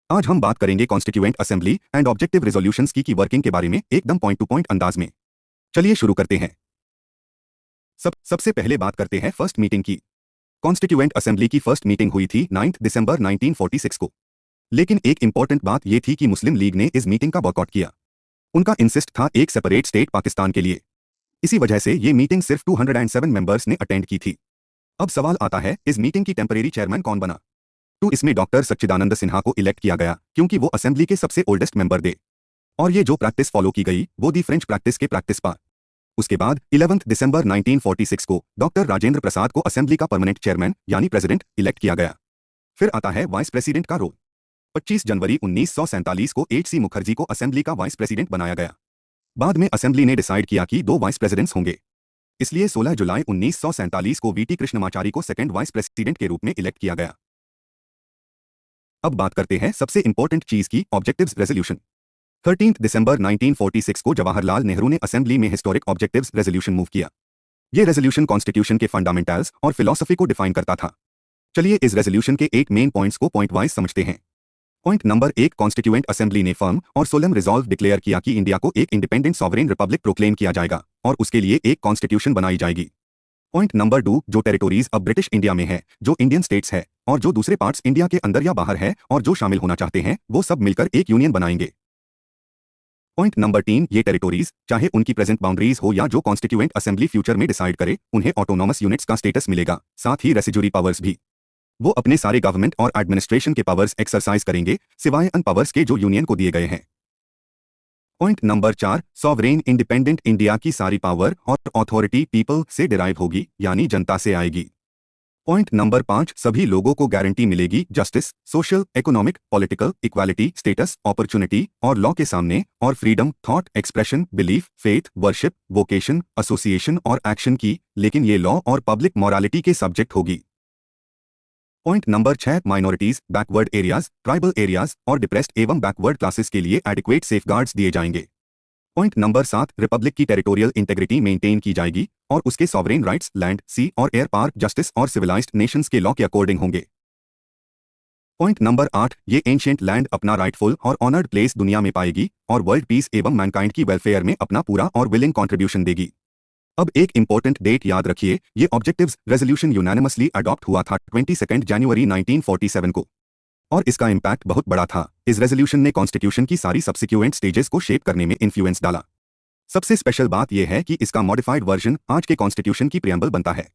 आज हम बात करेंगे constituent assembly and objective resolutions की वर्किंग के बारे में एकदम पॉइंट टू पॉइंट अंदाज में। चलिए शुरू करते हैं। सबसे पहले बात करते हैं फर्स्ट मीटिंग की। कॉन्स्टिट्यूएंट असेंबली की फर्स्ट मीटिंग हुई थी 9 दिसंबर 1946 को। लेकिन एक इंपॉर्टेंट बात यह थी कि मुस्लिम लीग ने इस मीटिंग का बॉयकॉट किया। उनका इंसिस्ट था एक सेपरेट स्टेट पाकिस्तान के लिए। इसी वजह से ये मीटिंग सिर्फ 207 मेंबर्स ने अटेंड की थी। अब सवाल आता है, इस मीटिंग की टेम्परेरी चेयरमैन कौन बना? तो इसमें डॉक्टर सच्चिदानंद सिन्हा को इलेक्ट किया गया क्योंकि वो असेंबली के सबसे ओल्डेस्ट मेंबर थे। और ये जो प्रैक्टिस फॉलो की गई वो दी फ्रेंच प्रैक्टिस के प्रैक्टिस पर। उसके बाद 11 दिसंबर 1946 को डॉक्टर राजेंद्र प्रसाद को असेंबली का परमानेंट चेयरमैन यानी प्रेसिडेंट इलेक्ट किया गया। फिर आता है वाइस प्रेसिडेंट का रोल। 25 जनवरी 1947 को H.C. मुखर्जी को असेंबली का वाइस प्रेसिडेंट बनाया गया। बाद में असेंबली ने डिसाइड किया कि 2 वाइस प्रेसिडेंट्स होंगे, इसलिए 16 जुलाई 1947 को वी.टी. कृष्णमाचारी को सेकंड वाइस प्रेसिडेंट के रूप में इलेक्ट किया गया। अब बात करते हैं सबसे इंपॉर्टेंट चीज की, ऑब्जेक्टिव्स रेजोल्यूशन। 13 दिसंबर 1946 को जवाहरलाल नेहरू ने असेंबली में हिस्टोरिक ऑब्जेक्टिव्स रेजोल्यूशन मूव किया। यह रेजोल्यूशन कॉन्स्टिट्यूशन के फंडामेंटल्स और फिलॉसफी को डिफाइन करता था। चलिए इस रेजोल्यूशन के 8 मेन पॉइंट्स को पॉइंट वाइज समझते हैं। पॉइंट नंबर 1, कॉन्स्टिट्यूएंट असेंबली ने फर्म और सोलम रिजॉल्व डिक्लेयर किया कि इंडिया को एक इंडिपेंडेंट सॉवरेन रिपब्लिक प्रोक्लेम किया जाएगा और उसके लिए एक कॉन्स्टिट्यूशन बनाई जाएगी। पॉइंट नंबर 2, जो टेरिटोरीज अब ब्रिटिश इंडिया में है, जो इंडियन स्टेट्स है और जो दूसरे पार्ट्स इंडिया के अंदर या बाहर है और जो शामिल होना चाहते हैं, वो सब मिलकर एक यूनियन बनाएंगे। पॉइंट नंबर 3, ये टेरिटोरीज चाहे उनकी प्रेजेंट बाउंड्रीज हो या जो कॉन्स्टिट्यूएंट असेंबली फ्यूचर में डिसाइड करे, उन्हें ऑटोनॉमस यूनिट्स का स्टेटस मिलेगा, साथ ही रेसिड्यूरी पावर्स भी। वो अपने सारे गवर्नमेंट और एडमिनिस्ट्रेशन के पावर्स एक्सरसाइज करेंगे, सिवाय उन पावर्स के जो यूनियन को दिए गए हैं। Point number 4, sovereign independent India की सारी पावर और अथॉरिटी पीपल से डिराइव होगी, यानी जनता से आएगी। पॉइंट नंबर 5, सभी लोगों को गारंटी मिलेगी justice, social, economic, political, equality, status, opportunity और लॉ के सामने, और freedom, thought, expression, belief, faith, worship, vocation, association और एक्शन की, लेकिन ये लॉ और पब्लिक मॉरालिटी के सब्जेक्ट होगी। Point number 6, minorities, backward areas, tribal areas और डिप्रेस्ड एवं बैकवर्ड क्लासेस के लिए एडिक्वेट सेफगार्ड्स दिए जाएंगे। पॉइंट नंबर 7, रिपब्लिक की टेरिटोरियल इंटेग्रिटी मेंटेन की जाएगी और उसके सॉवरेन राइट्स लैंड, सी और एयर पार, जस्टिस और सिविलाइज्ड नेशंस के लॉ के अकॉर्डिंग होंगे। पॉइंट नंबर 8, ये एंशिएंट लैंड अपना राइटफुल और ऑनर्ड प्लेस दुनिया में पाएगी और वर्ल्ड पीस एवं मैनकाइंड की वेलफेयर में अपना पूरा और विलिंग कंट्रीब्यूशन देगी। अब एक इंपॉर्टेंट डेट याद रखिए, ये ऑब्जेक्टिव्स रेजोल्यूशन यूनानिमसली अडॉप्ट हुआ था 22 जनवरी 1947 को और इसका इम्पैक्ट बहुत बड़ा था। इस रेजोल्यूशन ने कॉन्स्टिट्यूशन की सारी सब्सिक्वेंट स्टेजेस को शेप करने में इन्फ्लुएंस डाला। सबसे स्पेशल बात यह है कि इसका मॉडिफाइड वर्जन आज के कॉन्स्टिट्यूशन की प्रियम्बल बनता है।